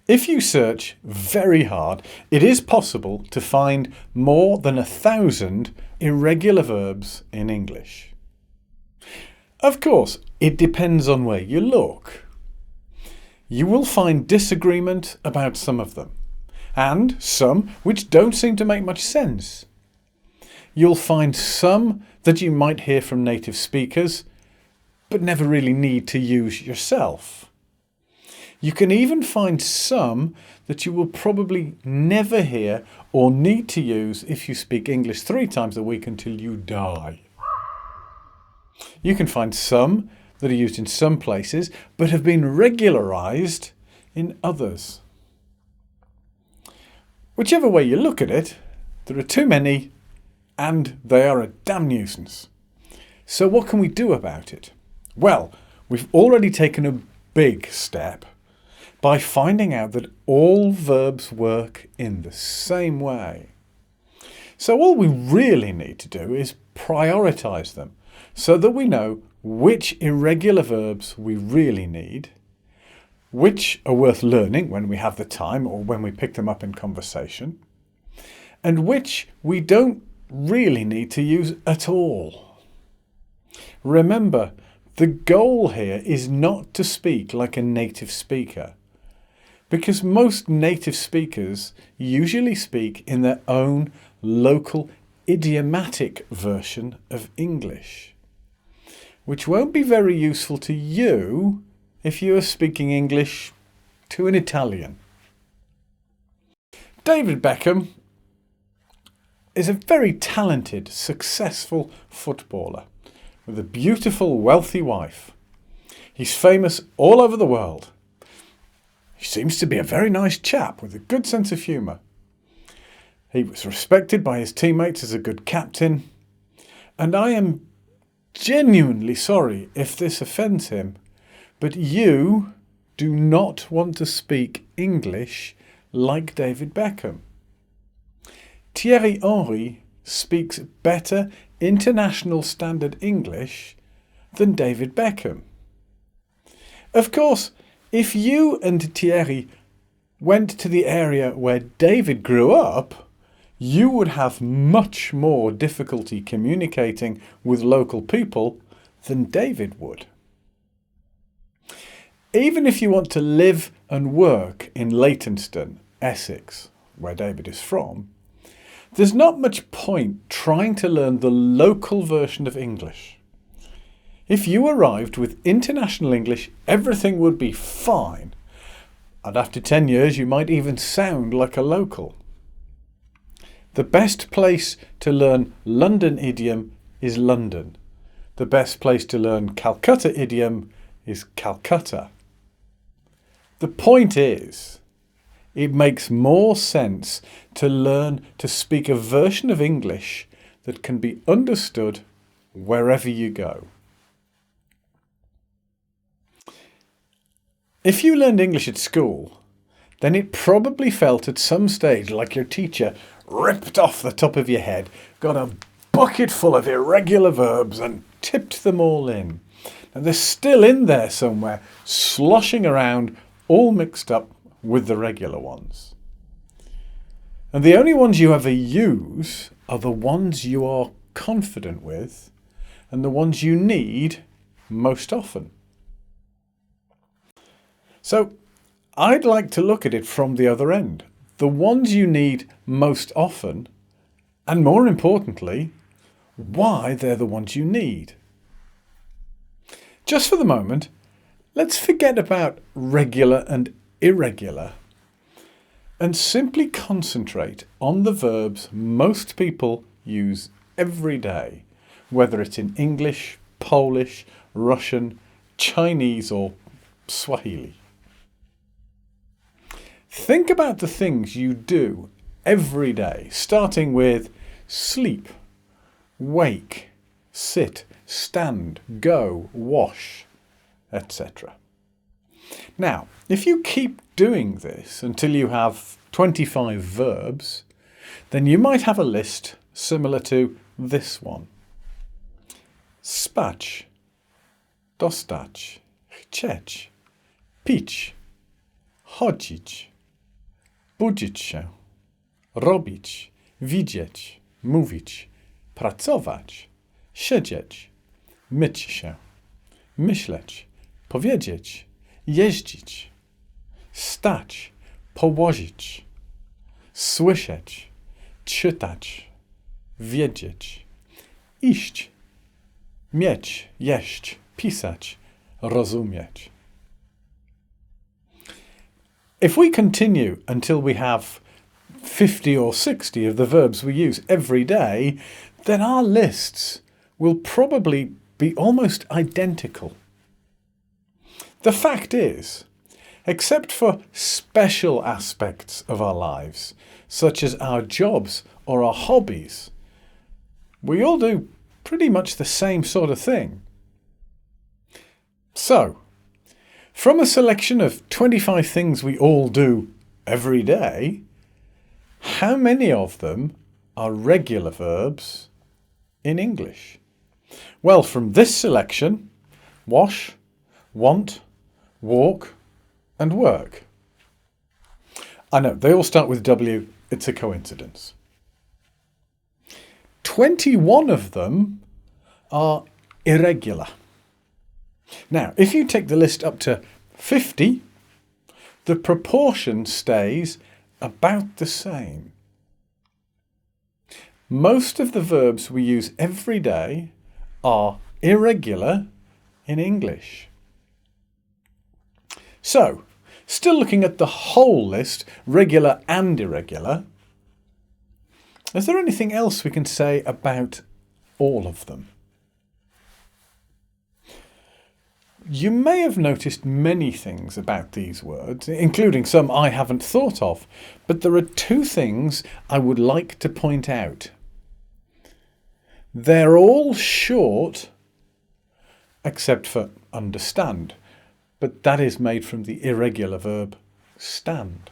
If you search very hard, it is possible to find more than 1,000 irregular verbs in English. Of course, it depends on where you look. You will find disagreement about some of them, and some which don't seem to make much sense. You'll find some that you might hear from native speakers, but never really need to use yourself. You can even find some that you will probably never hear or need to use if you speak English 3 times a week until you die. You can find some that are used in some places but have been regularized in others. Whichever way you look at it, there are too many and they are a damn nuisance. So what can we do about it? Well, we've already taken a big step by finding out that all verbs work in the same way. So all we really need to do is prioritise them so that we know which irregular verbs we really need, which are worth learning when we have the time or when we pick them up in conversation, and which we don't really need to use at all. Remember, the goal here is not to speak like a native speaker, because most native speakers usually speak in their own local idiomatic version of English, which won't be very useful to you if you are speaking English to an Italian. David Beckham is a very talented, successful footballer with a beautiful, wealthy wife. He's famous all over the world. He seems to be a very nice chap with a good sense of humour. He was respected by his teammates as a good captain, and I am genuinely sorry if this offends him, but you do not want to speak English like David Beckham. Thierry Henry speaks better international standard English than David Beckham. Of course, if you and Thierry went to the area where David grew up, you would have much more difficulty communicating with local people than David would. Even if you want to live and work in Leytonstone, Essex, where David is from, there's not much point trying to learn the local version of English. If you arrived with international English, everything would be fine, and after 10 years you might even sound like a local. The best place to learn London idiom is London. The best place to learn Calcutta idiom is Calcutta. The point is, it makes more sense to learn to speak a version of English that can be understood wherever you go. If you learned English at school, then it probably felt at some stage like your teacher ripped off the top of your head, got a bucket full of irregular verbs and tipped them all in. And they're still in there somewhere, sloshing around, all mixed up with the regular ones. And the only ones you ever use are the ones you are confident with and the ones you need most often. So I'd like to look at it from the other end. The ones you need most often, and more importantly, why they're the ones you need. Just for the moment, let's forget about regular and irregular and simply concentrate on the verbs most people use every day, whether it's in English, Polish, Russian, Chinese or Swahili. Think about the things you do every day, starting with sleep, wake, sit, stand, go, wash, etc. Now, if you keep doing this until you have 25 verbs, then you might have a list similar to this one. Spać, dostać, chcieć, pić, chodzić, budzić się, robić, widzieć, mówić, pracować, siedzieć, myć się, myśleć, powiedzieć, jeździć, stać, położyć, słyszeć, czytać, wiedzieć, iść, mieć, jeść, pisać, rozumieć. If we continue until we have 50 or 60 of the verbs we use every day, then our lists will probably be almost identical. The fact is, except for special aspects of our lives, such as our jobs or our hobbies, we all do pretty much the same sort of thing. So, from a selection of 25 things we all do every day, how many of them are regular verbs in English? Well, from this selection, wash, want, walk, and work. I know, they all start with W, it's a coincidence. 21 of them are irregular. Now, if you take the list up to 50, the proportion stays about the same. Most of the verbs we use every day are irregular in English. So, still looking at the whole list, regular and irregular, is there anything else we can say about all of them? You may have noticed many things about these words, including some I haven't thought of, but there are two things I would like to point out. They're all short, except for understand, but that is made from the irregular verb stand.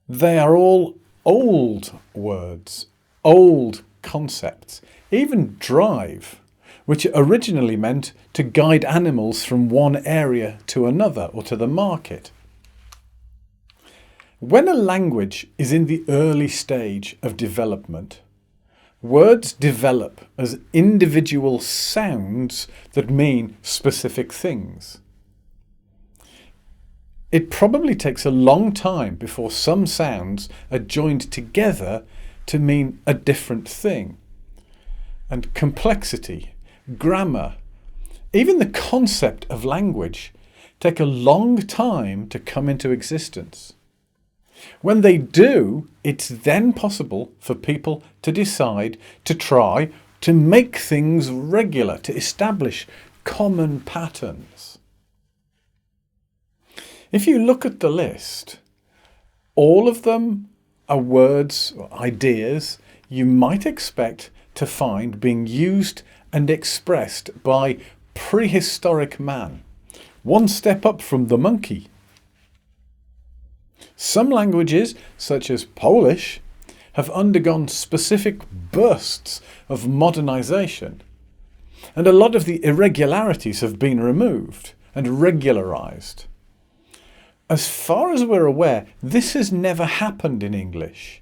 They are all old words, old concepts, even drive, which originally meant to guide animals from one area to another or to the market. When a language is in the early stage of development, words develop as individual sounds that mean specific things. It probably takes a long time before some sounds are joined together to mean a different thing. And complexity, grammar, even the concept of language take a long time to come into existence. When they do, it's then possible for people to decide to try to make things regular, to establish common patterns. If you look at the list, all of them are words or ideas you might expect to find being used and expressed by prehistoric man, one step up from the monkey. Some languages, such as Polish, have undergone specific bursts of modernization, and a lot of the irregularities have been removed and regularized. As far as we're aware, this has never happened in English,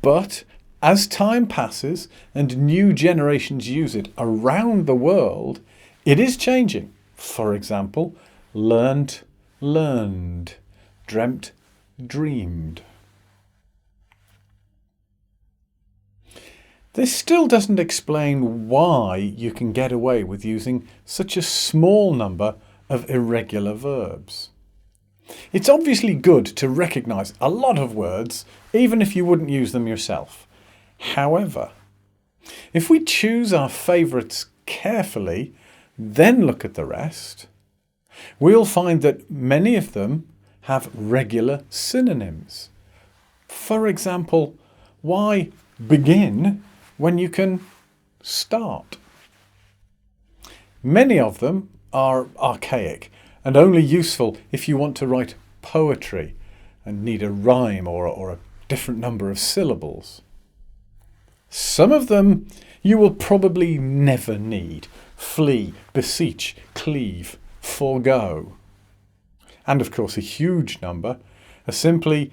but as time passes and new generations use it around the world, it is changing. For example, learnt, learned, dreamt, dreamed. This still doesn't explain why you can get away with using such a small number of irregular verbs. It's obviously good to recognise a lot of words, even if you wouldn't use them yourself. However, if we choose our favourites carefully, then look at the rest, we'll find that many of them have regular synonyms. For example, why begin when you can start? Many of them are archaic and only useful if you want to write poetry and need a rhyme or a different number of syllables. Some of them you will probably never need. Flee, beseech, cleave, forego. And of course a huge number are simply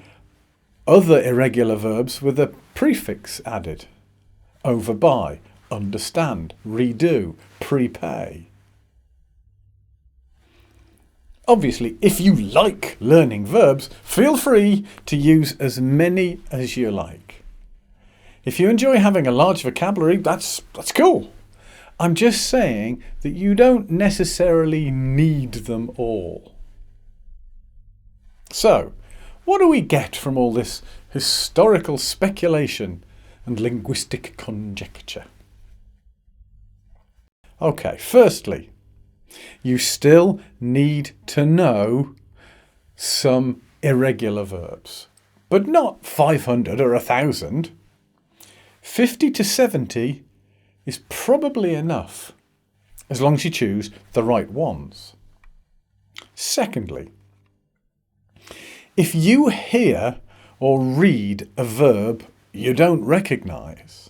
other irregular verbs with a prefix added. Over by, understand, redo, prepay. Obviously, if you like learning verbs, feel free to use as many as you like. If you enjoy having a large vocabulary, that's cool. I'm just saying that you don't necessarily need them all. So, what do we get from all this historical speculation and linguistic conjecture? Okay, firstly, you still need to know some irregular verbs, but not 500 or 1,000. 50 to 70 is probably enough, as long as you choose the right ones. Secondly, if you hear or read a verb you don't recognise,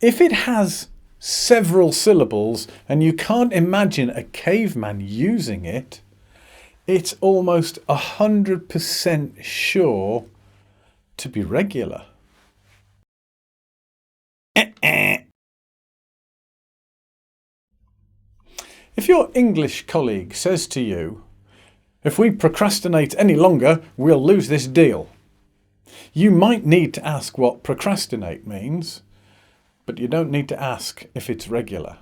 if it has several syllables and you can't imagine a caveman using it, it's almost 100% sure to be regular. If your English colleague says to you, "If we procrastinate any longer, we'll lose this deal," you might need to ask what procrastinate means, but you don't need to ask if it's regular.